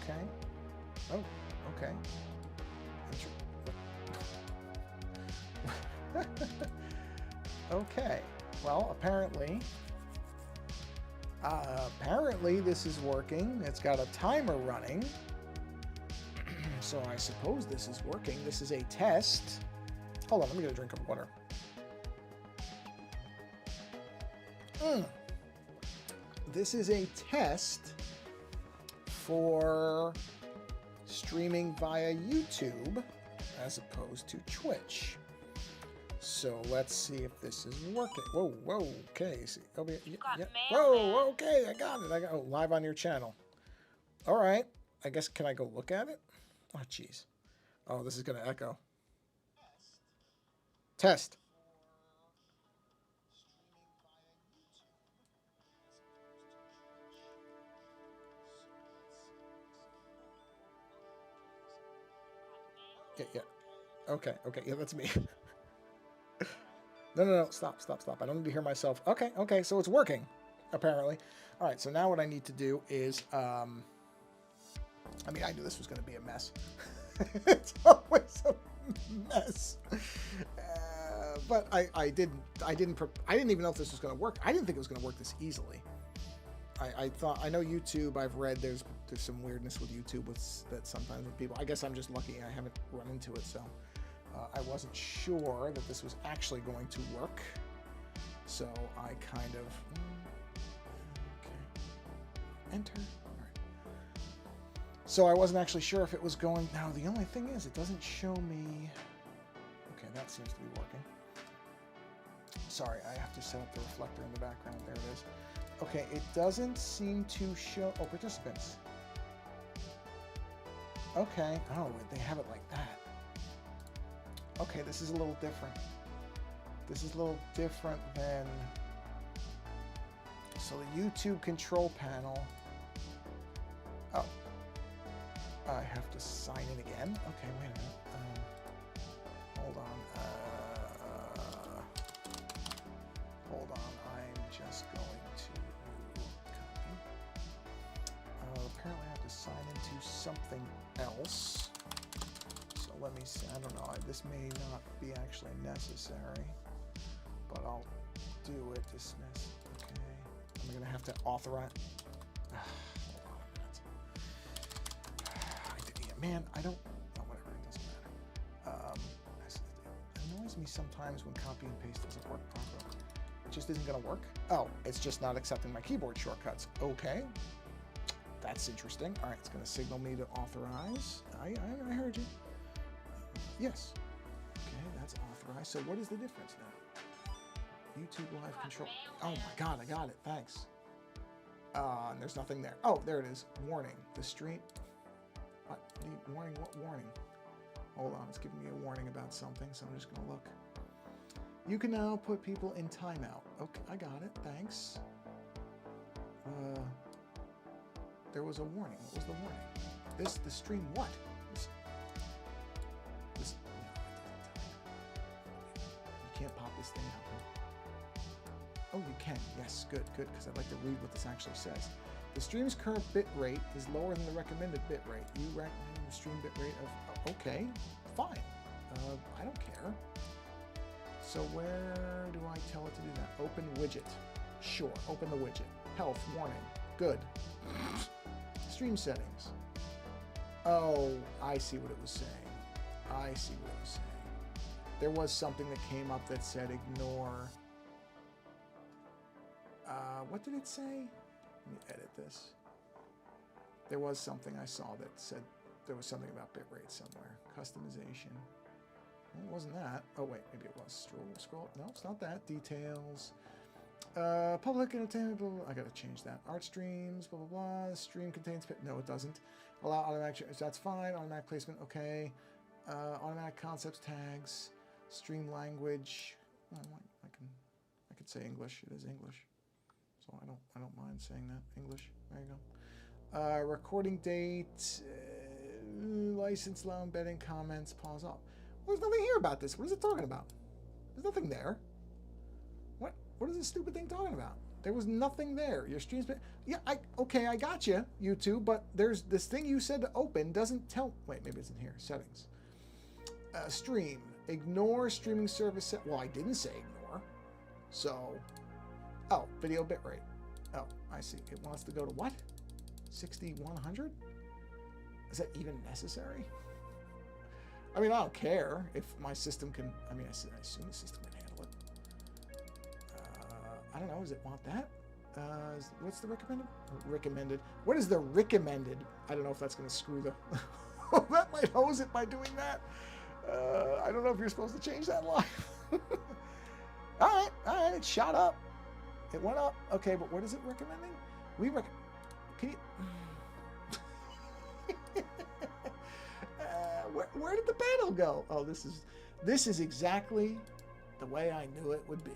Okay. Oh, okay. Okay. Well, apparently this is working. It's got a timer running. So I suppose this is working. This is a test. Hold on, let me get a drink of water. This is a test for streaming via YouTube as opposed to Twitch. So let's see if this is working. Whoa, whoa, okay. See, yeah. Whoa, okay, I got it. Oh, live on your channel. All right. I guess, can I go look at it? Oh, jeez. Oh, this is going to echo. Test. Yeah. Okay, yeah, that's me. No, stop. I don't need to hear myself. Okay, so it's working, apparently. All right, so now what I need to do is, I mean, I knew this was going to be a mess. It's always a mess. But I didn't even know if this was going to work. I didn't think it was going to work this easily. I thought, I know YouTube, I've read there's some weirdness with YouTube that sometimes with people. I guess I'm just lucky I haven't run into it, so I wasn't sure that this was actually going to work. So I kind of, okay, enter. All right. So I wasn't actually sure if it was going. Now the only thing is, it doesn't show me. Okay, that seems to be working. Sorry, I have to set up the reflector in the background. There it is. Okay, it doesn't seem to show. Oh, participants. Okay. Oh, they have it like that. Okay, this is a little different. This is a little different than. So the YouTube control panel. Oh. I have to sign in again. Okay, wait a minute. Hold on. Hold on. I'm just going to copy. Apparently I have to sign into something else. So let me see. I don't know. This may not be actually necessary, but I'll do it. Dismiss. Okay. I'm going to have to authorize. Hold on a minute. Man, I don't. Oh, whatever. It doesn't matter. It annoys me sometimes when copy and paste doesn't work properly. It just isn't going to work. Oh, it's just not accepting my keyboard shortcuts. Okay. That's interesting. All right, it's going to signal me to authorize. I heard you. Yes. Okay, that's authorized. So what is the difference now? YouTube Live Control. Oh my God, I got it. Thanks. And there's nothing there. Oh, there it is. Warning. The stream. What? Warning? What warning? Hold on. It's giving me a warning about something, so I'm just going to look. You can now put people in timeout. Okay, I got it. Thanks. There was a warning. What was the warning? The stream what? This you can't pop this thing out. Huh? Oh, you can. Yes, good, because I'd like to read what this actually says. The stream's current bit rate is lower than the recommended bit rate. You recommend the stream bit rate of... okay, fine. I don't care. So where do I tell it to do that? Open widget. Sure, open the widget. Health, warning. Good. Stream settings. Oh, I see what it was saying. There was something that came up that said ignore. What did it say? Let me edit this. There was something I saw that said there was something about bitrate somewhere. Customization. Well, it wasn't that. Oh wait, maybe it was. Scroll. No, it's not that. Details. Public entertainment. Blah, blah, blah. I gotta change that. Art streams. Blah blah blah. Stream contains. No, it doesn't. Allow automatic. That's fine. Automatic placement. Okay. Automatic concepts tags. Stream language. Oh, I could say English. It is English. So I don't mind saying that. English. There you go. Recording date. License allow embedding comments. Pause off. Well, there's nothing here about this. What is it talking about? There's nothing there. What is this stupid thing talking about? There was nothing there. Your stream's been... Yeah, okay, I got you, YouTube, but there's this thing you said to open doesn't tell... Wait, maybe it's in here. Settings. Stream. Ignore streaming service set... Well, I didn't say ignore. So... Oh, video bitrate. Oh, I see. It wants to go to what? 6100? Is that even necessary? I mean, I don't care if my system can... I mean, I assume the system can handle it. I don't know. Does it want that? What's the recommended? Recommended. What is the recommended? I don't know if that's going to screw the... That might hose it by doing that. I don't know if you're supposed to change that live. All right. It shot up. It went up. Okay, but what is it recommending? Can you... where did the panel go? Oh, this is exactly the way I knew it would be.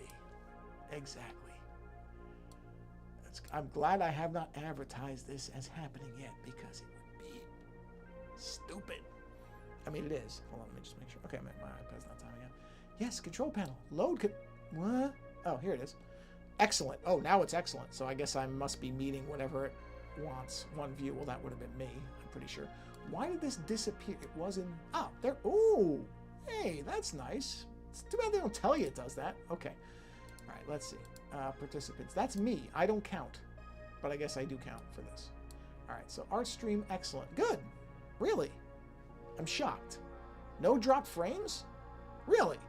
Exactly. I'm glad I have not advertised this as happening yet, because it would be stupid. I mean, it is. Hold on, let me just make sure. Okay, my iPad's not timing out. Yes, control panel. Load. What? Oh, here it is. Excellent. Oh, now it's excellent. So I guess I must be meeting whatever it wants. One view. Well, that would have been me, I'm pretty sure. Why did this disappear? It wasn't... Oh, there... Ooh! Hey, that's nice. It's too bad they don't tell you it does that. Okay. All right, let's see. Participants. That's me. I don't count. But I guess I do count for this. All right, so art stream, excellent. Good. Really? I'm shocked. No drop frames? Really?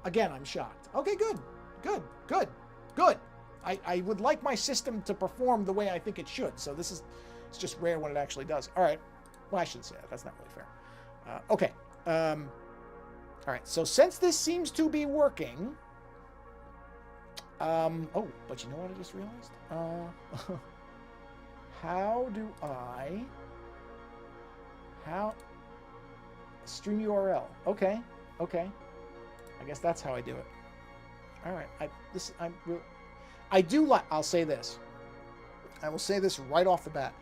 Again, I'm shocked. Okay, good. Good. Good. Good. I would like my system to perform the way I think it should. So this is... It's just rare when it actually does. All right. Well, I shouldn't say that. That's not really fair. Okay. All right. So since this seems to be working... oh, but you know what I just realized? How do I... How... Stream URL. Okay. Okay. I guess that's how I do it. All right. I do like... I'll say this. I will say this right off the bat.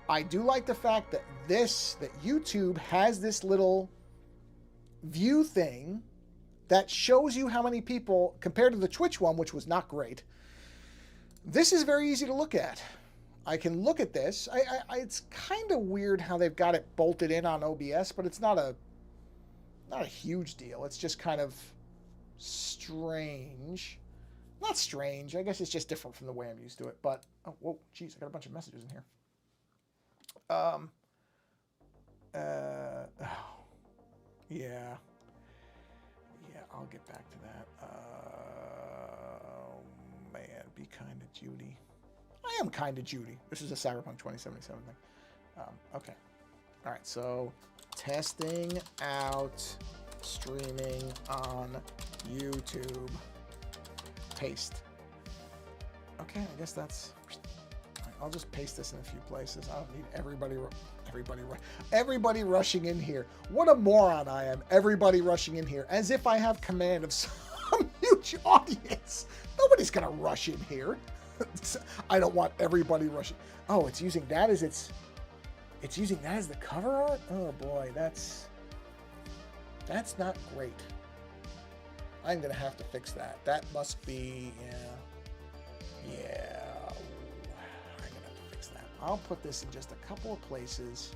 I do like the fact that YouTube has this little view thing that shows you how many people, compared to the Twitch one, which was not great. This is very easy to look at. I can look at this. It's kind of weird how they've got it bolted in on OBS, but it's not a huge deal. It's just kind of strange. Not strange. I guess it's just different from the way I'm used to it. But, oh, whoa, geez, I got a bunch of messages in here. Oh, yeah. Yeah, I'll get back to that. Oh, man, be kind to Judy. I am kind to Judy. This is a Cyberpunk 2077 thing. Okay. All right, so testing out streaming on YouTube. Paste. Okay, I guess that's... I'll just paste this in a few places. I don't need everybody rushing in here. What a moron I am. Everybody rushing in here. As if I have command of some huge audience. Nobody's going to rush in here. I don't want everybody rushing. Oh, it's using that as it's using that as the cover art? Oh boy, that's not great. I'm going to have to fix that. That must be, yeah. I'll put this in just a couple of places,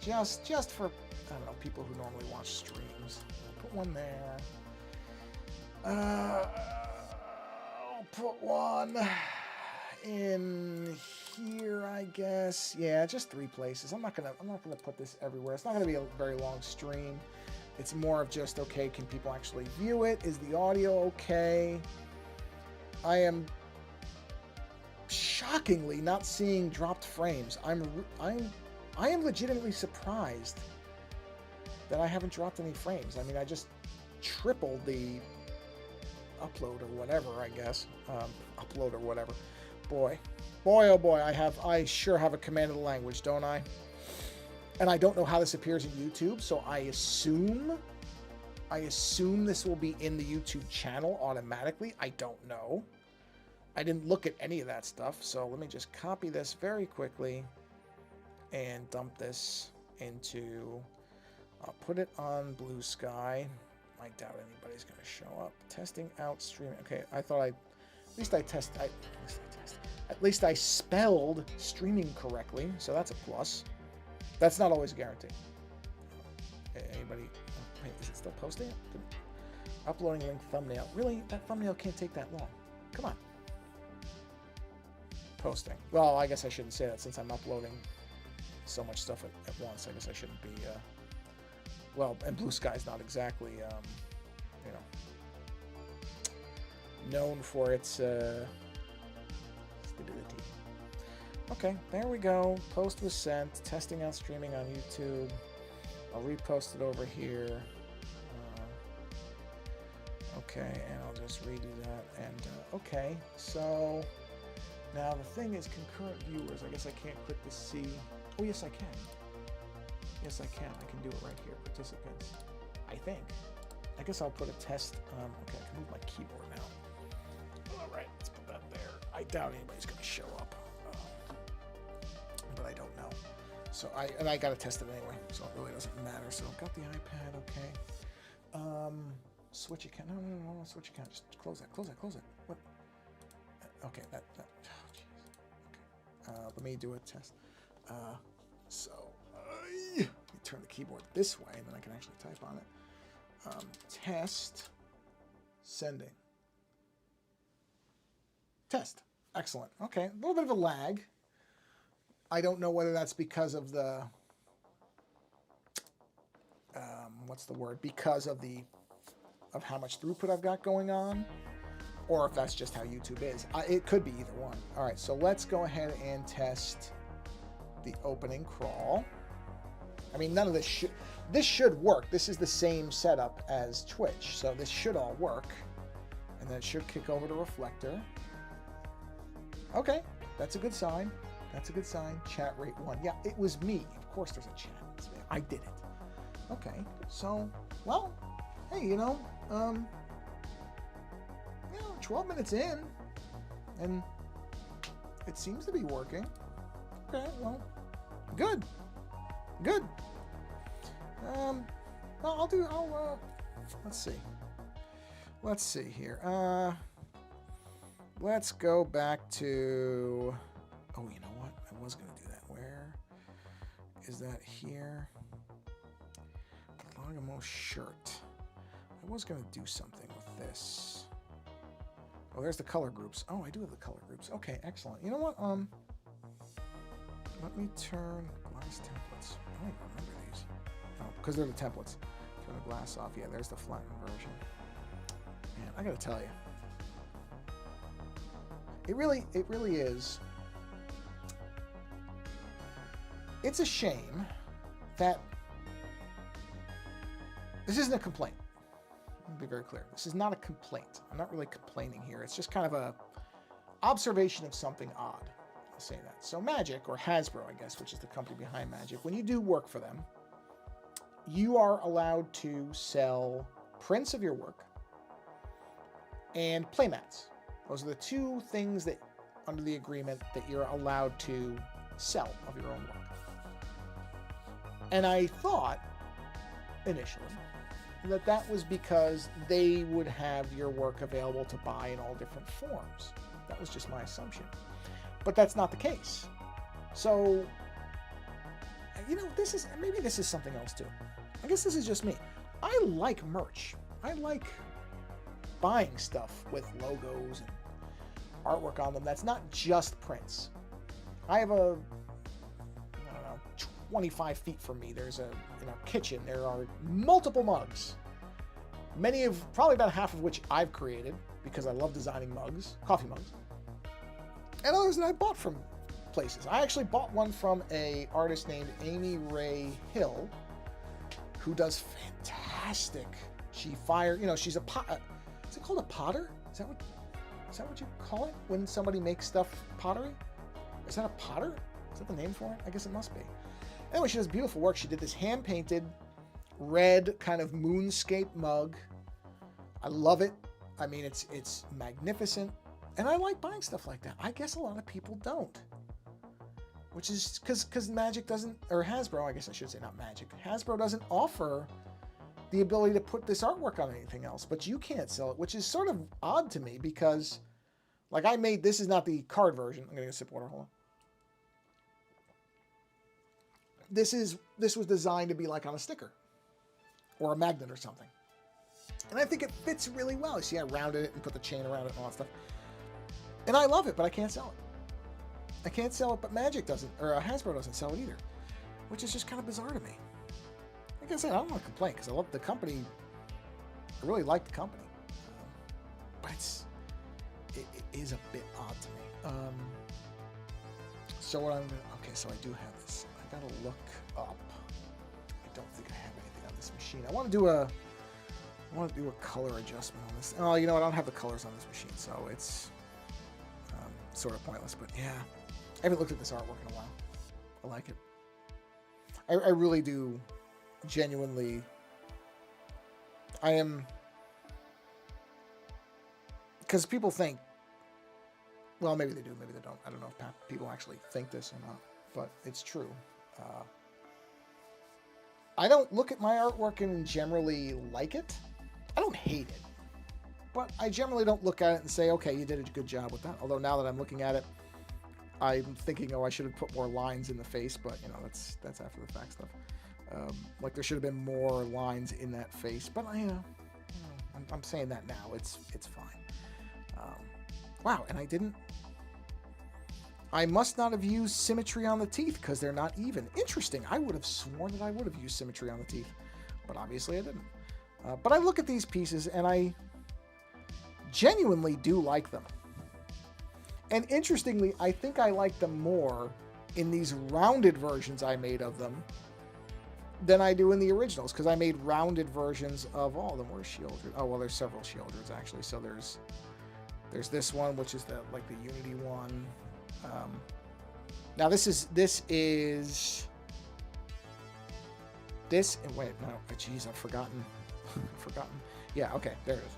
just for, I don't know, people who normally watch streams. Put one there. I'll put one in here, I guess. Yeah, just 3 places. I'm not gonna put this everywhere. It's not gonna be a very long stream. It's more of just, okay, can people actually view it? Is the audio okay? I am shockingly not seeing dropped frames. I am legitimately surprised that I haven't dropped any frames. I mean, I just tripled the upload or whatever, I guess. Upload or whatever. Boy, oh boy, I sure have a command of the language, don't I? And I don't know how this appears in YouTube, so I assume this will be in the YouTube channel automatically. I don't know. I didn't look at any of that stuff, so let me just copy this very quickly and dump this into, I'll put it on Blue Sky, I doubt anybody's going to show up. Testing out streaming. Okay, I thought at least I spelled streaming correctly, so that's a plus. That's not always a guarantee. Anybody? Wait, is it still posting? Uploading link thumbnail. Really? That thumbnail can't take that long. Come on. Posting. Well, I guess I shouldn't say that since I'm uploading so much stuff at once. I guess I shouldn't be. Well, and Blue Sky's not exactly, you know, known for its stability. Okay, there we go. Post was sent. Testing out streaming on YouTube. I'll repost it over here. Okay, and I'll just redo that. And okay, so now the thing is concurrent viewers. I guess I can't click the C. Oh, yes, I can. Yes, I can. I can do it right here. Participants. I think. I guess I'll put a test. Okay, I can move my keyboard now. All right, let's put that there. I doubt anybody's going to show up, but I don't know. So I got to test it anyway, so it really doesn't matter. So I've got the iPad. Okay. Switch account. No, switch account. Just close that. What? Okay, that. Oh, jeez. Okay. Let me do a test. Let me turn the keyboard this way, and then I can actually type on it. Test. Sending. Test. Excellent. Okay, a little bit of a lag. I don't know whether that's because of the what's the word? Because of how much throughput I've got going on, or if that's just how YouTube is. It could be either one. All right, so let's go ahead and test the opening crawl. I mean, none of this should work. This is the same setup as Twitch, so this should all work, and then it should kick over to Reflector. Okay, that's a good sign. That's a good sign. Chat rate 1. Yeah, it was me. Of course there's a chat. I did it. Okay, so, well, hey, you know, 12 minutes in, and it seems to be working. Okay, well, good. Well, let's see here. Let's go back to, oh, you know what? I was going to do that. Where is that here? Logamo shirt. I was going to do something with this. Oh, there's the color groups. Oh, I do have the color groups. Okay, excellent. You know what? Let me turn glass templates. I don't even remember these. Oh, because they're the templates. Turn the glass off. Yeah, there's the flattened version. Man, I got to tell you. It really is. It's a shame that this isn't a complaint. Let me be very clear. This is not a complaint. I'm not really complaining here. It's just kind of a observation of something odd. I'll say that. So Magic, or Hasbro, I guess, which is the company behind Magic, when you do work for them, you are allowed to sell prints of your work and playmats. Those are the two things that, under the agreement, that you're allowed to sell of your own work. And I thought, initially, that was because they would have your work available to buy in all different forms. That was just my assumption. But that's not the case. So, you know, maybe this is something else too. I guess this is just me. I like merch. I like buying stuff with logos and artwork on them that's not just prints. I have 25 feet from me, there's in our kitchen, there are multiple mugs. Probably about half of which I've created because I love designing mugs, coffee mugs. And others that I bought from places. I actually bought one from an artist named Amy Ray Hill, who does fantastic. She's a pot. Is it called a potter? Is that what you call it when somebody makes stuff pottery? Is that a potter? Is that the name for it? I guess it must be. Anyway, she does beautiful work. She did this hand-painted red kind of moonscape mug. I love it. I mean, it's magnificent. And I like buying stuff like that. I guess a lot of people don't. Which is because Magic doesn't, or Hasbro, I guess I should say, not Magic. Hasbro doesn't offer the ability to put this artwork on anything else, but you can't sell it, which is sort of odd to me because, like, I made, this is not the card version. I'm going to get a sip of water, hold on. This was designed to be like on a sticker or a magnet or something. And I think it fits really well. You see, I rounded it and put the chain around it and all that stuff. And I love it, but I can't sell it. I can't sell it, but Magic doesn't, or Hasbro doesn't sell it either, which is just kind of bizarre to me. Like I said, I don't want to complain because I love the company. I really like the company, but it is a bit odd to me. So what I'm gonna, okay, so I do have this. I gotta look up. I don't think I have anything on this machine. I want to do a color adjustment on this. Oh, you know what? I don't have the colors on this machine, so it's sort of pointless. But yeah, I haven't looked at this artwork in a while. I like it. I really do. Genuinely, I am, because people think, well, maybe they do, maybe they don't. I don't know if people actually think this or not, but it's true. I don't look at my artwork and generally like it. I don't hate it, but I generally don't look at it and say, okay, you did a good job with that. Although now that I'm looking at it, I'm thinking, oh, I should have put more lines in the face, but you know, that's after the fact stuff. Like there should have been more lines in that face, but I'm saying that now. It's fine. Wow, and I must not have used symmetry on the teeth because they're not even. Interesting. I would have sworn that I would have used symmetry on the teeth, but obviously I didn't. But I look at these pieces and I genuinely do like them. And interestingly, I think I like them more in these rounded versions I made of them than I do in the originals, because I made rounded versions of all of them. Where's Sheoldred? Oh, well, there's several Sheoldreds actually. So there's this one, which is the Unity one. Now this is wait, no, jeez, I've forgotten. Yeah, okay, there it is.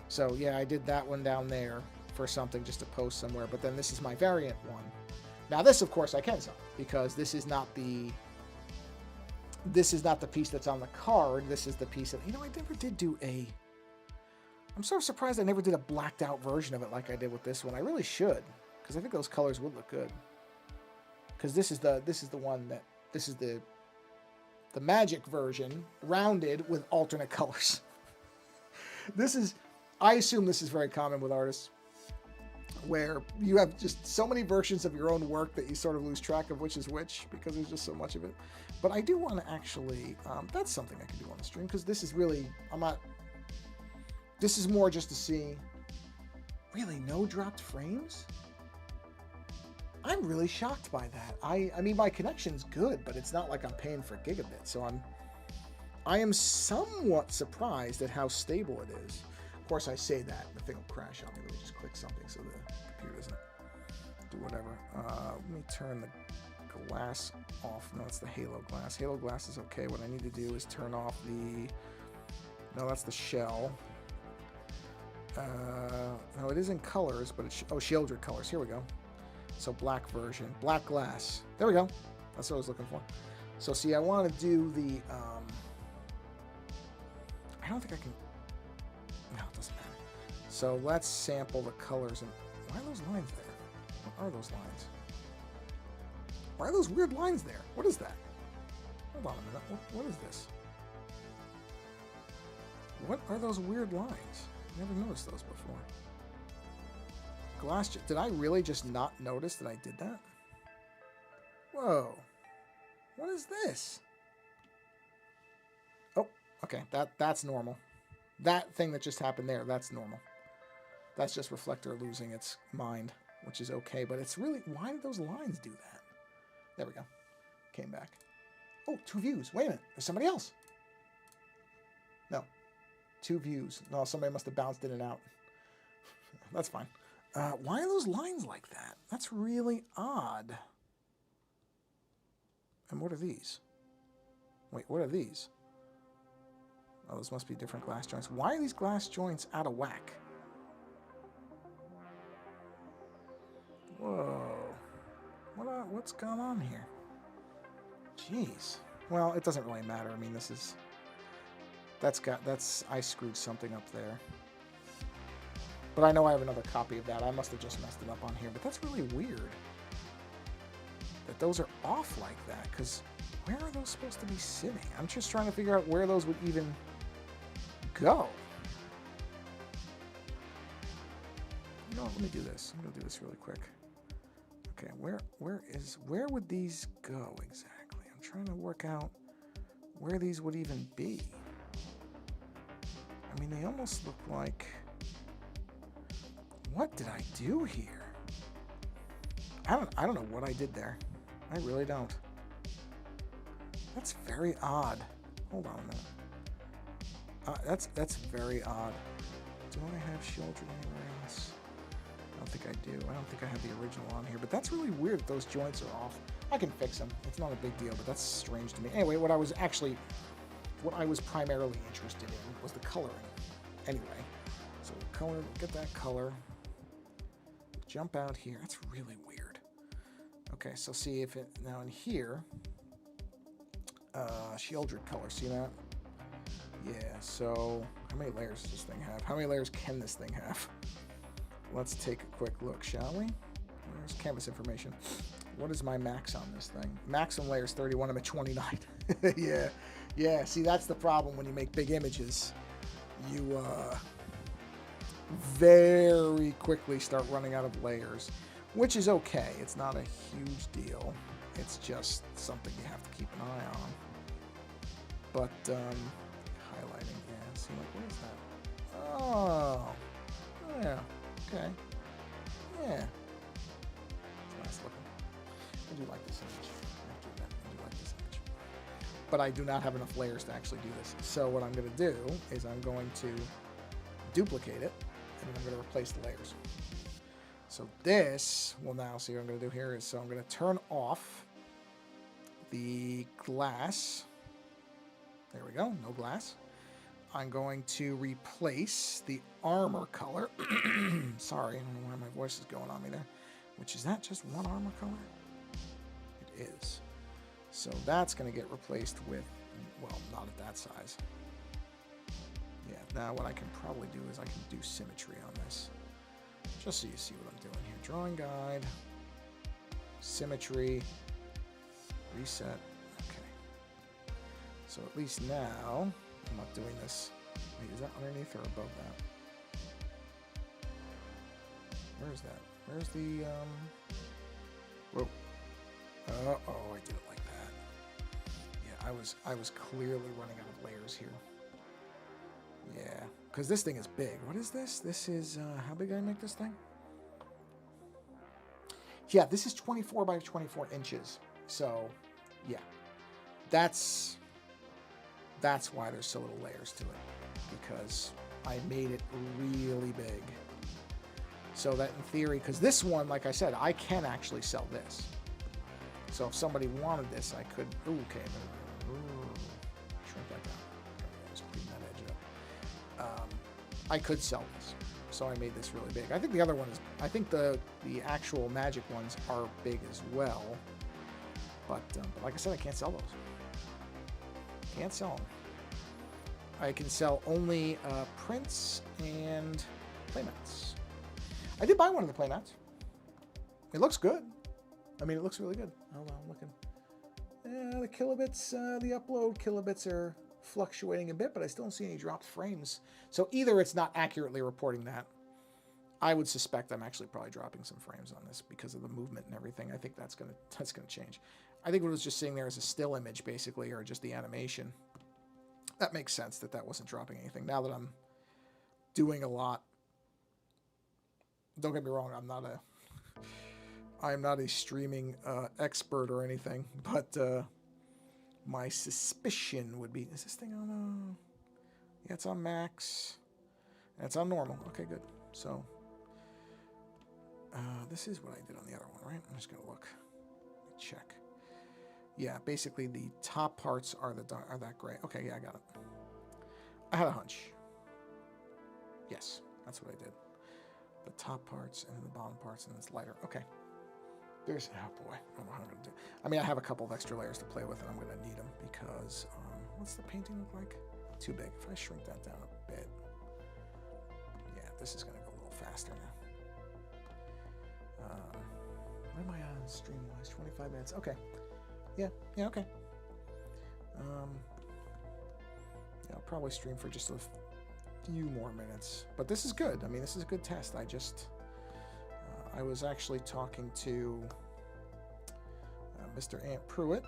So yeah, I did that one down there for something just to post somewhere. But then this is my variant one. Now this, of course, I can sell because this is not the piece that's on the card. This is the piece that, you know, I never did do a... I'm sort of surprised I never did a blacked out version of it like I did with this one. I really should, because I think those colors would look good. Because this is the one that... This is the Magic version, rounded with alternate colors. This is... I assume this is very common with artists, where you have just so many versions of your own work that you sort of lose track of which is which because there's just so much of it. But I do want to actually, that's something I can do on the stream, because this is really, this is more just to see, really no dropped frames? I'm really shocked by that. I mean, my connection's good, but it's not like I'm paying for gigabit, so I am somewhat surprised at how stable it is. Of course, I say that, the thing will crash on me. Let me just click something so the computer doesn't do whatever. Let me turn the glass off. No, it's the halo glass. Halo glass is okay. What I need to do is turn off the... No, that's the shell. No, it is in colors, but it's... Oh, Sheoldred colors. Here we go. So black version. Black glass. There we go. That's what I was looking for. So see, I want to do the... I don't think I can... No, it doesn't matter. So let's sample the colors. And why are those lines there? What are those lines? Why are those weird lines there? What is that? Hold on a minute. What is this? What are those weird lines? Never noticed those before. Glass... Did I really just not notice that I did that? Whoa. What is this? Oh, okay. That's normal. That thing that just happened there, that's normal. That's just Reflector losing its mind, which is okay. But it's really... Why did those lines do that? There we go. Came back. Oh, 2 views. Wait a minute. There's somebody else. No. 2 views. No, somebody must have bounced in and out. That's fine. Why are those lines like that? That's really odd. And what are these? Wait, what are these? Oh, those must be different glass joints. Why are these glass joints out of whack? Whoa. What's going on here? Jeez. Well, it doesn't really matter. I mean, this is... I screwed something up there. But I know I have another copy of that. I must have just messed it up on here. But that's really weird that those are off like that, because where are those supposed to be sitting? I'm just trying to figure out where those would even go. You know what, let me do this. I'm going to do this really quick. Okay, where would these go exactly? I'm trying to work out where these would even be. I mean, they almost look like... What did I do here? I don't know what I did there. I really don't. That's very odd. Hold on a minute. That's very odd. Do I have Sheoldred anywhere else? I don't think I do. I don't think I have the original on here, but that's really weird that those joints are off. I can fix them. It's not a big deal, but that's strange to me. Anyway, what I was primarily interested in was the coloring. Anyway, so color, get that color. Jump out here. That's really weird. Okay, so see if it, now in here, Sheoldred color, see that? Yeah, so how many layers does this thing have? How many layers can this thing have? Let's take a quick look, shall we? There's canvas information. What is my max on this thing? Maximum layers 31, I'm at 29. Yeah, see, that's the problem when you make big images. You very quickly start running out of layers, which is okay. It's not a huge deal. It's just something you have to keep an eye on. But highlighting, yeah, see, like, what is that? Oh, yeah, okay, yeah. It's nice looking. I do like this image. I have to admit, I do like this image. But I do not have enough layers to actually do this. So what I'm going to do is I'm going to duplicate it, and I'm going to replace the layers. So this will now, see what I'm going to do here is, so I'm going to turn off the glass. There we go, no glass. I'm going to replace the armor color. Sorry, I don't know why my voice is going on me there. Which, is that just one armor color? It is. So that's going to get replaced with, well, not at that size. Yeah, now what I can probably do is I can do symmetry on this. Just so you see what I'm doing here. Drawing guide, symmetry, reset. Okay. So at least now, I'm not doing this. Wait, is that underneath or above that? Where is that? Where's the, whoa. Oh, I did it like that. Yeah, I was clearly running out of layers here. Yeah, because this thing is big. What is this? This is, how big did I make this thing? Yeah, this is 24 by 24 inches. So, yeah. That's why there's so little layers to it. Because I made it really big. So that in theory, because this one, like I said, I can actually sell this. So if somebody wanted this, I could, ooh, okay, shrink that down. Just clean that edge up. I could sell this. So I made this really big. I think the other one is, I think the actual magic ones are big as well. But like I said, I can't sell those. Can't sell them. I can sell only prints and playmats. I did buy one of the playmats. It looks good. I mean, it looks really good. Hold on, I'm looking. Yeah, the kilobits, the upload kilobits are fluctuating a bit, but I still don't see any dropped frames. So either it's not accurately reporting that. I would suspect I'm actually probably dropping some frames on this because of the movement and everything. I think that's gonna change. I think what it was just sitting there as a still image, basically, or just the animation. That makes sense that wasn't dropping anything. Now that I'm doing a lot, don't get me wrong, I'm not a streaming expert or anything, but my suspicion would be, is this thing on, yeah, it's on max, and it's on normal. Okay, good. So, this is what I did on the other one, right? I'm just gonna look, check. Yeah, basically the top parts are that gray. Okay, yeah, I got it. I had a hunch. Yes, that's what I did. The top parts and then the bottom parts, and it's lighter. Okay. There's, oh boy, I don't know how I'm going to do. I mean, I have a couple of extra layers to play with, and I'm going to need them because, what's the painting look like? too big. If I shrink that down a bit, yeah, this is going to go a little faster now. What am I on stream-wise? 25 minutes. Okay. Yeah, okay. Yeah, I'll probably stream for just a few more minutes. But this is good. I mean, this is a good test. I was actually talking to Mr. Ant Pruitt,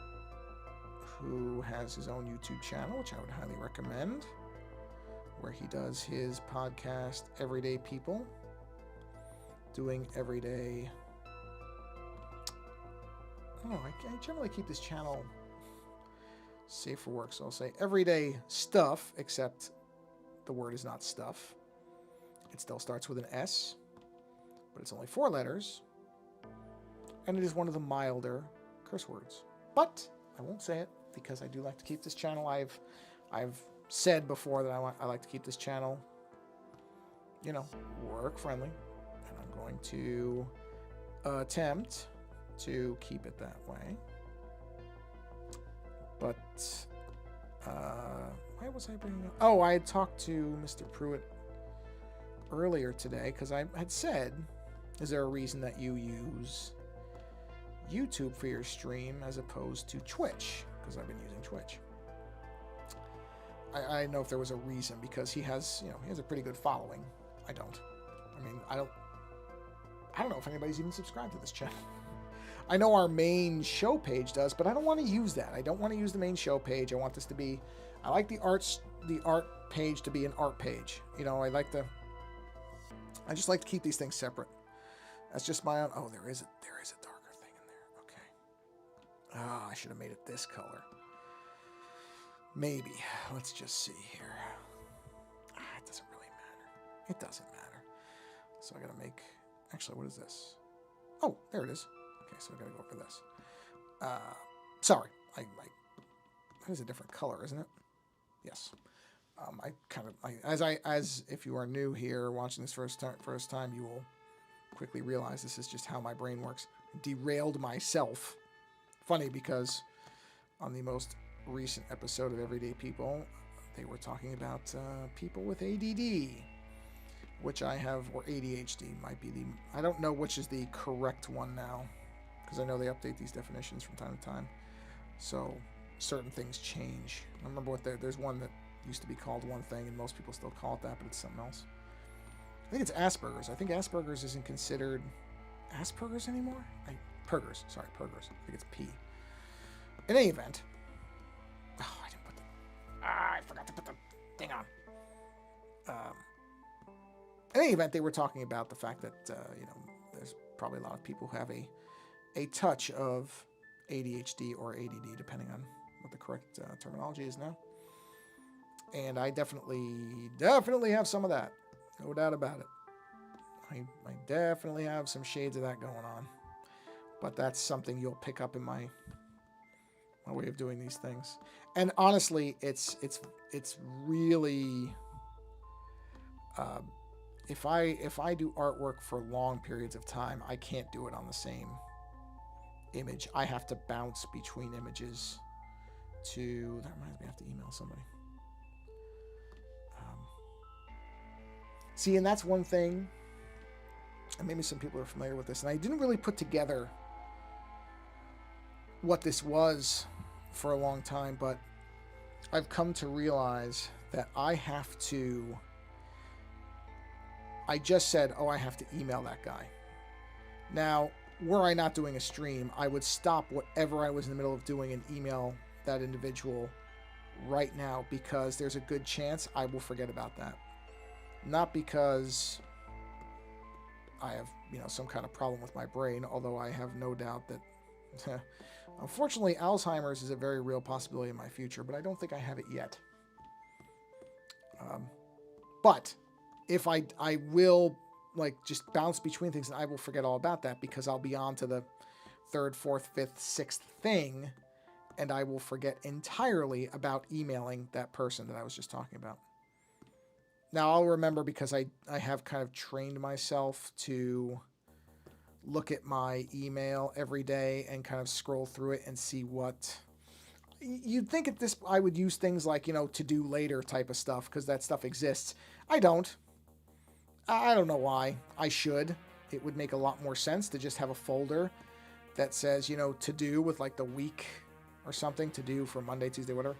who has his own YouTube channel, which I would highly recommend, where he does his podcast, Everyday People, doing everyday... I don't know, I generally keep this channel safe for work, so I'll say everyday stuff, except the word is not stuff. It still starts with an S, but it's only 4 letters, and it is one of the milder curse words. But I won't say it because I do like to keep this channel. I've said before that I like to keep this channel, you know, work friendly, and I'm going to attempt to keep it that way. But why was I bringing up? Oh, I had talked to Mr. Pruitt earlier today because I had said, is there a reason that you use YouTube for your stream as opposed to Twitch? Because I've been using Twitch. I didn't know if there was a reason, because he has, you know, he has a pretty good following. I don't. I mean, I don't know if anybody's even subscribed to this channel. I know our main show page does, but I don't want to use that. I don't want to use the main show page. I want this to be, I like the art page to be an art page. You know, I just like to keep these things separate. That's just my own. Oh, there is a darker thing in there. Okay. Ah, I should have made it this color. Maybe. Let's just see here. It doesn't really matter. It doesn't matter. So I gotta make, actually, what is this? Oh, there it is. Okay, so I gotta go for this. Sorry, that is a different color, isn't it? Yes. As if you are new here watching this first time, you will quickly realize this is just how my brain works. Derailed myself. Funny, because on the most recent episode of Everyday People, they were talking about people with ADD, which I have, or ADHD might be I don't know which is the correct one now, because I know they update these definitions from time to time, so certain things change. I remember there's one that used to be called one thing, and most people still call it that, but it's something else. I think it's Asperger's. I think Asperger's isn't considered Asperger's anymore? Perger's. Sorry, Perger's. I think it's P. In any event, I didn't put I forgot to put the thing on. In any event, they were talking about the fact that, you know, there's probably a lot of people who have a touch of ADHD or ADD, depending on what the correct terminology is now. And I definitely have some of that. No doubt about it. I definitely have some shades of that going on. But that's something you'll pick up in my way of doing these things. And honestly, it's really... If I do artwork for long periods of time, I can't do it on the same image. I have to bounce between images to... That reminds me, I have to email somebody. See, and that's one thing, and maybe some people are familiar with this, and I didn't really put together what this was for a long time, but I've come to realize that I just said, oh, I have to email that guy. Now, were I not doing a stream, I would stop whatever I was in the middle of doing and email that individual right now, because there's a good chance I will forget about that. Not because I have, you know, some kind of problem with my brain, although I have no doubt that, unfortunately, Alzheimer's is a very real possibility in my future, but I don't think I have it yet. But if I will, like, just bounce between things, and I will forget all about that, because I'll be on to the 3rd, 4th, 5th, 6th thing, and I will forget entirely about emailing that person that I was just talking about. Now, I'll remember, because I have kind of trained myself to look at my email every day and kind of scroll through it and see what... you'd think at this I would use things like, you know, to do later type of stuff because that stuff exists. I don't. I don't know why. I should. It would make a lot more sense to just have a folder that says, you know, to do with like the week or something, to do for Monday, Tuesday, whatever.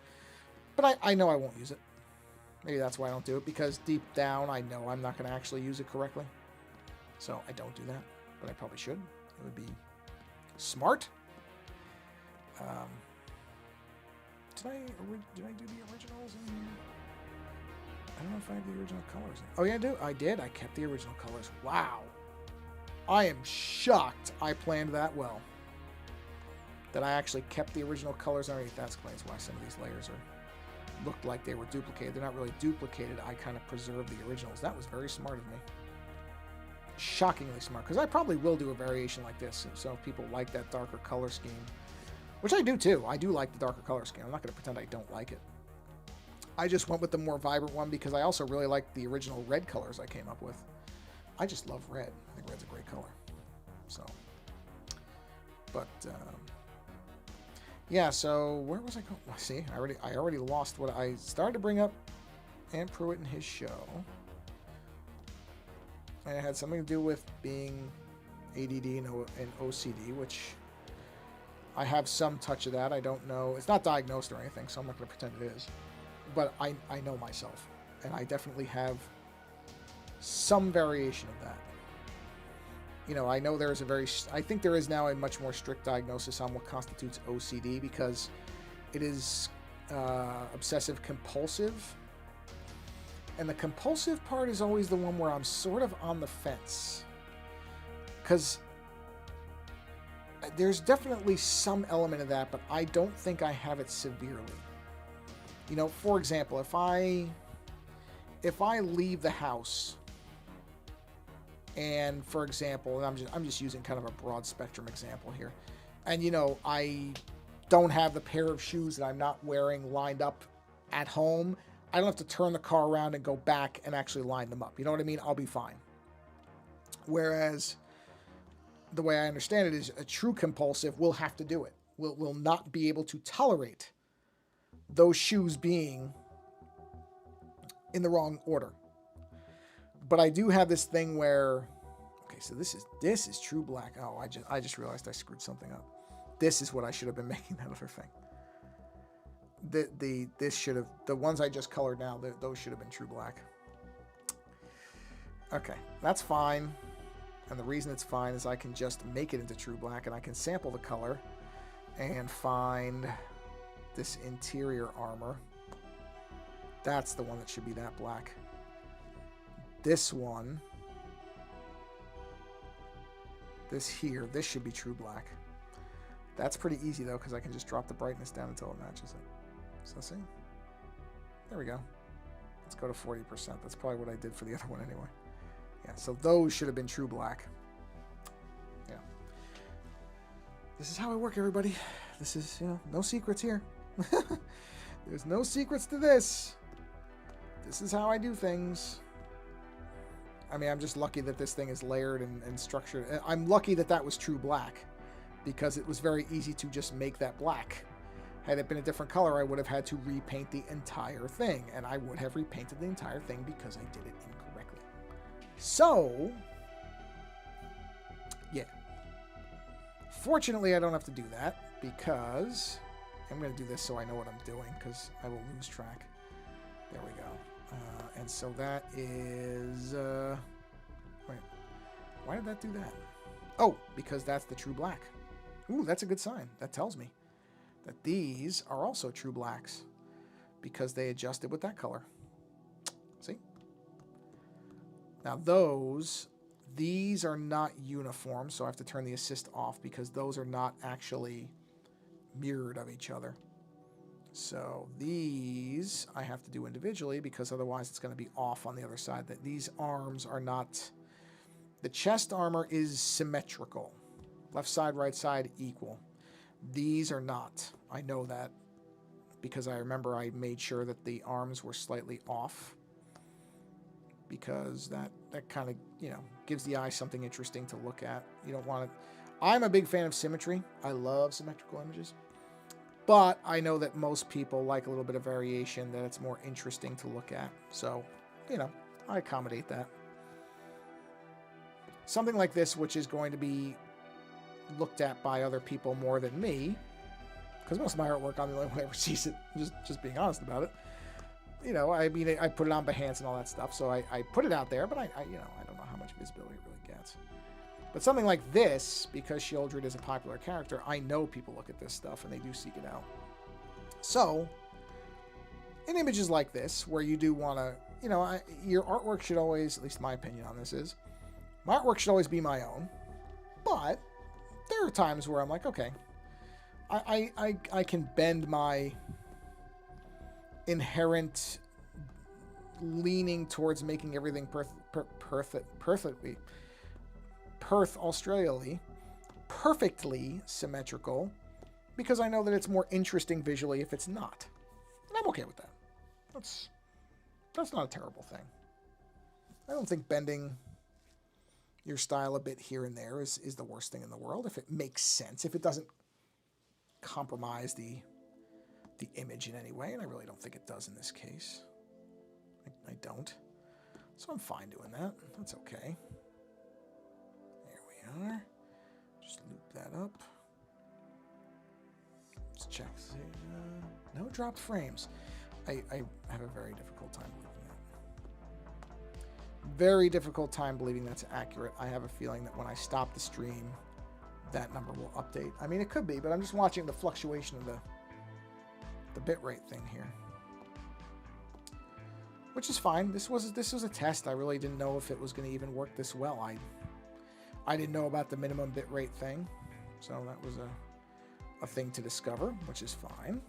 But I know I won't use it. Maybe that's why I don't do it, because deep down I know I'm not going to actually use it correctly. So I don't do that, but I probably should. It would be smart. Did I do the originals? I don't know if I have the original colors. Oh yeah, I do. I did. I kept the original colors. Wow. I am shocked I planned that well. That I actually kept the original colors underneath. That explains why some of these layers looked like they were duplicated. They're not really duplicated. I kind of preserved the originals. That was very smart of me. Shockingly smart. Because I probably will do a variation like this. So if people like that darker color scheme, which I do too. I do like the darker color scheme. I'm not going to pretend I don't like it. I just went with the more vibrant one because I also really like the original red colors I came up with. I just love red. I think red's a great color. So, but yeah. So where was I going? See, I already lost what I started to bring up. Ann Pruitt and his show, and it had something to do with being ADD and OCD, which I have some touch of that. I don't know. It's not diagnosed or anything, so I'm not going to pretend it is. But I know myself, and I definitely have some variation of that. You know, I know there is I think there is now a much more strict diagnosis on what constitutes OCD, because it is obsessive compulsive. And the compulsive part is always the one where I'm sort of on the fence. Because there's definitely some element of that, but I don't think I have it severely. You know, for example, if I leave the house, and for example, and I'm just using kind of a broad spectrum example here, and you know, I don't have the pair of shoes that I'm not wearing lined up at home, I don't have to turn the car around and go back and actually line them up. You know what I mean? I'll be fine. Whereas the way I understand it is a true compulsive will have to do it. Will not be able to tolerate those shoes being in the wrong order. But I do have this thing where, okay, so this is true black. Oh, I just realized I screwed something up. This is what I should have been making that other thing. This should have, the ones I just colored now, those should have been true black. Okay, that's fine. And the reason it's fine is I can just make it into true black, and I can sample the color and find this interior armor. That's the one that should be that black. This one, this here, this should be true black. That's pretty easy though, because I can just drop the brightness down until it matches it. So see? There we go. Let's go to 40%. That's probably what I did for the other one anyway. Yeah, so those should have been true black. Yeah. This is how I work, everybody. This is, you know, no secrets here. There's no secrets to this. This is how I do things. I mean, I'm just lucky that this thing is layered and structured. I'm lucky that that was true black, because it was very easy to just make that black. Had it been a different color, I would have had to repaint the entire thing, and I would have repainted the entire thing because I did it incorrectly. So, yeah. Fortunately, I don't have to do that, because I'm going to do this so I know what I'm doing, because I will lose track. There we go. And so that is... wait. Why did that do that? Oh, because that's the true black. Ooh, that's a good sign. That tells me that these are also true blacks, because they adjusted with that color. See? Now these are not uniform, so I have to turn the assist off, because those are not actually mirrored of each other. So these I have to do individually, because otherwise it's going to be off on the other side. That these arms are not... The chest armor is symmetrical. Left side, right side, equal. These are not. I know that, because I remember I made sure that the arms were slightly off, because that kind of, you know, gives the eye something interesting to look at. You don't want it... I'm a big fan of symmetry. I love symmetrical images. But I know that most people like a little bit of variation, that it's more interesting to look at. So, you know, I accommodate that. Something like this, which is going to be looked at by other people more than me, because most of my artwork, I'm the only one who ever sees it, just being honest about it. You know, I mean, I put it on Behance and all that stuff, so I put it out there, but I you know, I don't know how much visibility it really gets. But something like this, because Sheoldred is a popular character, I know people look at this stuff and they do seek it out. So, in images like this, where you do want to, you know, your artwork should always, at least my opinion on this is, my artwork should always be my own. But there are times where I'm like, okay, I can bend my inherent leaning towards making everything perfectly symmetrical, because I know that it's more interesting visually if it's not. And I'm okay with that. That's not a terrible thing. I don't think bending your style a bit here and there is the worst thing in the world, if it makes sense, if it doesn't compromise the image in any way, and I really don't think it does in this case. I don't. So I'm fine doing that. That's okay. There we are. Just loop that up. Let's check. No dropped frames. I have a very difficult time believing that. Very difficult time believing that's accurate. I have a feeling that when I stop the stream, that number will update. I mean, it could be, but I'm just watching the fluctuation of the bitrate thing here, which is fine. This was a test. I really didn't know if it was going to even work this well. I didn't know about the minimum bitrate thing, so that was a thing to discover, which is fine.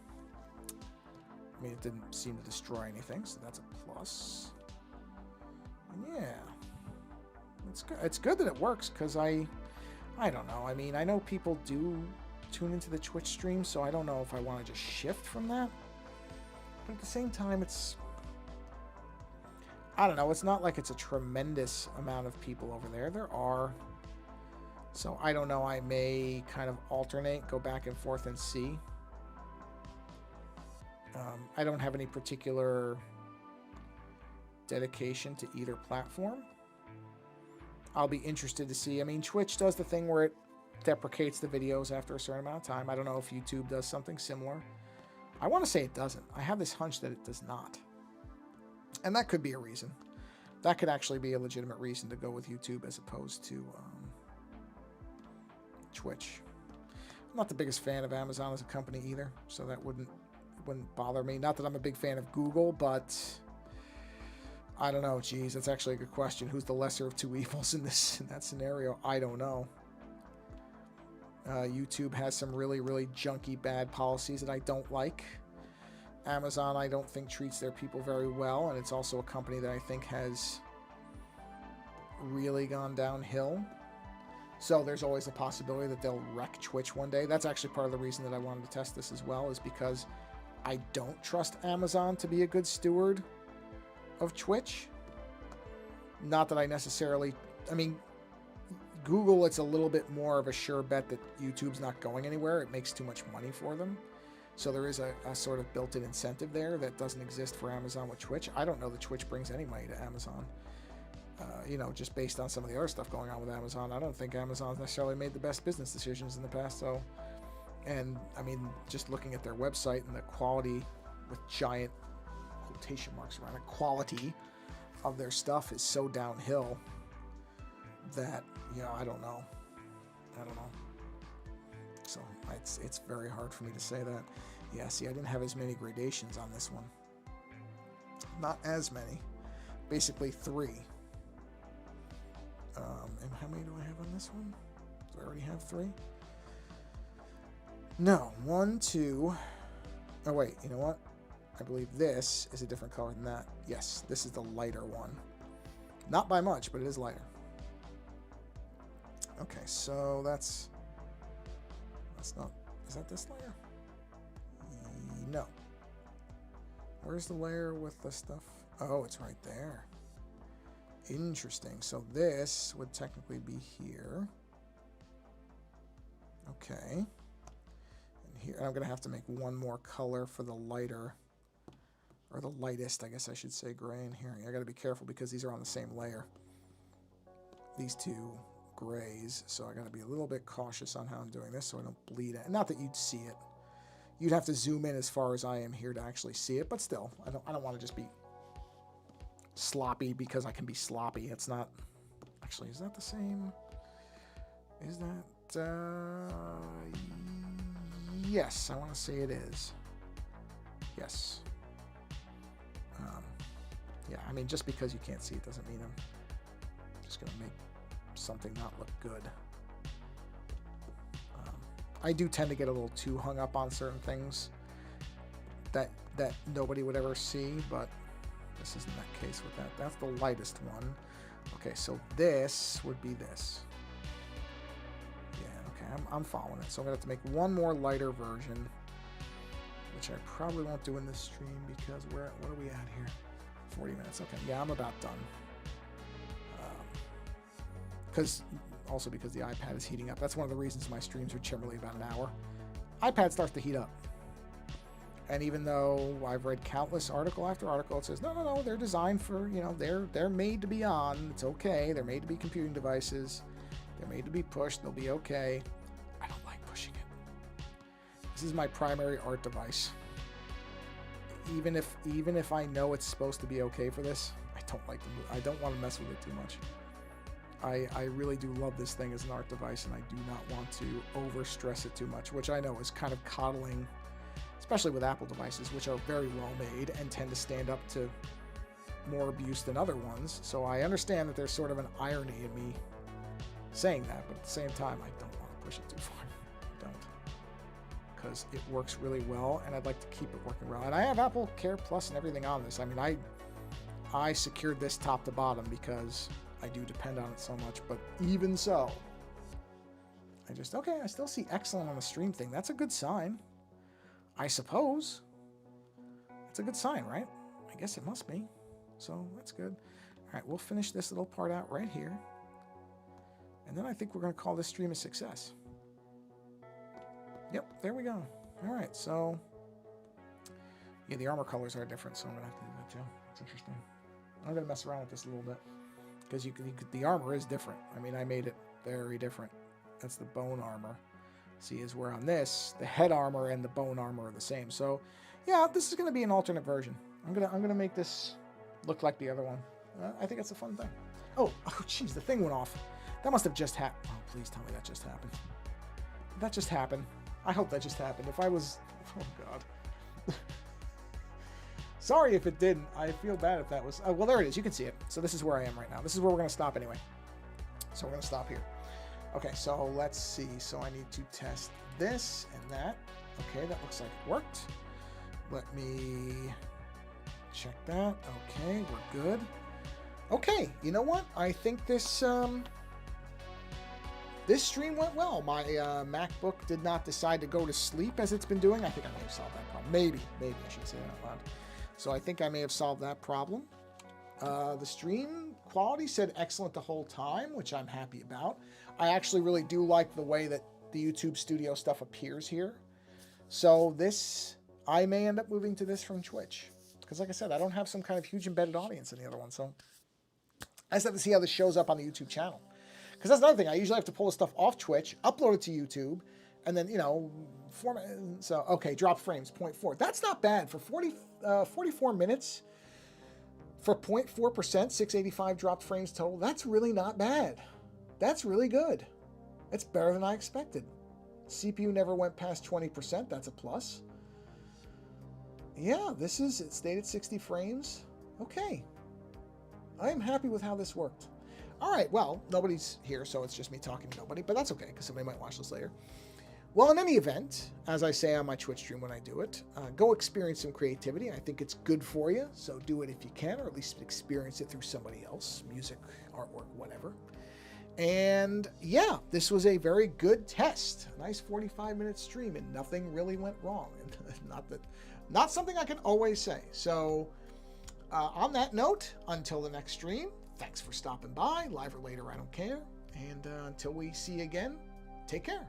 I mean, it didn't seem to destroy anything, so that's a plus. And yeah, it's good. It's good that it works, because I don't know. I mean, I know people do tune into the Twitch stream, so I don't know if I want to just shift from that. But at the same time, I don't know. It's not like it's a tremendous amount of people over there. There are. So I don't know. I may kind of alternate, go back and forth and see. I don't have any particular dedication to either platform. I'll be interested to see. I mean, Twitch does the thing where it deprecates the videos after a certain amount of time. I don't know if YouTube does something similar. I want to say it doesn't. I have this hunch that it does not. And that could be a reason. That could actually be a legitimate reason to go with YouTube as opposed to Twitch. I'm not the biggest fan of Amazon as a company either, so that wouldn't bother me. Not that I'm a big fan of Google, but I don't know. Geez, that's actually a good question. Who's the lesser of two evils in that scenario? I don't know. YouTube has some really, really junky, bad policies that I don't like. Amazon, I don't think, treats their people very well, and it's also a company that I think has really gone downhill. So there's always a possibility that they'll wreck Twitch one day. That's actually part of the reason that I wanted to test this as well, is because I don't trust Amazon to be a good steward of Twitch. Not that I necessarily... I mean, Google, it's a little bit more of a sure bet that YouTube's not going anywhere. It makes too much money for them. So there is a sort of built-in incentive there that doesn't exist for Amazon with Twitch. I don't know that Twitch brings any money to Amazon. You know, just based on some of the other stuff going on with Amazon, I don't think Amazon's necessarily made the best business decisions in the past. So, and I mean, just looking at their website and the quality, with giant quotation marks around it, quality of their stuff is so downhill that, you know, I don't know. So it's very hard for me to say that. Yeah, see, I didn't have as many gradations on this one. Not as many. Basically 3. And how many do I have on this one? Do I already have 3? No, 1, 2. Oh, wait, you know what? I believe this is a different color than that. Yes, this is the lighter one. Not by much, but it is lighter. Okay, so that's not... Is that this layer? No. Where's the layer with the stuff? Oh, it's right there. Interesting. So this would technically be here. Okay. And here. And I'm going to have to make one more color for the lighter, or the lightest, I guess I should say, gray in here. I got to be careful because these are on the same layer. These two grays, so I got to be a little bit cautious on how I'm doing this so I don't bleed it. Not that you'd see it. You'd have to zoom in as far as I am here to actually see it, but still, I don't want to just be sloppy because I can be sloppy. It's not... Actually, is that the same? Is that... Yes, I want to say it is. Yes. Yeah, I mean, just because you can't see it doesn't mean I'm just going to make something not look good. I do tend to get a little too hung up on certain things that nobody would ever see, but this isn't that case with that. That's the lightest one. Okay, so this would be this. Yeah, okay, I'm following it. So I'm going to have to make one more lighter version, which I probably won't do in this stream because what are we at here? 40 minutes. Okay, yeah, I'm about done. Also because the iPad is heating up. That's one of the reasons my streams are generally about an hour. iPad starts to heat up. And even though I've read countless article after article, it says, no, they're designed for, you know, they're made to be on. It's okay. They're made to be computing devices. They're made to be pushed. They'll be okay. I don't like pushing it. This is my primary art device. Even if I know it's supposed to be okay for this, I don't want to mess with it too much. I really do love this thing as an art device, and I do not want to overstress it too much, which I know is kind of coddling, especially with Apple devices, which are very well made and tend to stand up to more abuse than other ones. So I understand that there's sort of an irony in me saying that, but at the same time, I don't want to push it too far. I don't. Because it works really well, and I'd like to keep it working well. And I have Apple Care Plus and everything on this. I mean, I secured this top to bottom because I do depend on it so much, but even so, I still see excellent on the stream thing. That's a good sign, I suppose. That's a good sign, right? I guess it must be. So that's good. All right, we'll finish this little part out right here. And then I think we're going to call this stream a success. Yep, there we go. All right, so yeah, the armor colors are different, so I'm going to have to do that too. That's interesting. I'm going to mess around with this a little bit. Because the armor is different. I mean, I made it very different. That's the bone armor. See, is where on this, the head armor and the bone armor are the same. So, yeah, this is going to be an alternate version. I'm gonna make this look like the other one. I think it's a fun thing. Oh, jeez, the thing went off. That must have just happened. Oh, please tell me that just happened. That just happened. I hope that just happened. If I was, oh God. Sorry if it didn't. I feel bad if that was... Oh, well, there it is. You can see it. So this is where I am right now. This is where we're going to stop anyway. So we're going to stop here. Okay, so let's see. So I need to test this and that. Okay, that looks like it worked. Let me check that. Okay, we're good. Okay, you know what? I think this this stream went well. My MacBook did not decide to go to sleep as it's been doing. I think I may have solved that problem. Maybe I should say that out loud. So I think I may have solved that problem. The stream quality said excellent the whole time, which I'm happy about. I actually really do like the way that the YouTube Studio stuff appears here. So this, I may end up moving to this from Twitch. Because like I said, I don't have some kind of huge embedded audience in the other one. So I just have to see how this shows up on the YouTube channel. Because that's another thing. I usually have to pull the stuff off Twitch, upload it to YouTube, and then, you know, format. So, okay, drop frames, 0.4. That's not bad. For 44 minutes, for 0.4%, 685 dropped frames total, that's really not bad. That's really good. It's better than I expected. CPU never went past 20%. That's a plus. Yeah, it stayed at 60 frames. Okay. I am happy with how this worked. All right, well, nobody's here, so it's just me talking to nobody, but that's okay, because somebody might watch this later. Well, in any event, as I say on my Twitch stream when I do it, go experience some creativity. I think it's good for you, so do it if you can, or at least experience it through somebody else, music, artwork, whatever. And yeah, this was a very good test. A nice 45-minute stream, and nothing really went wrong. Not something I can always say. So on that note, until the next stream, thanks for stopping by, live or later, I don't care. And until we see you again, take care.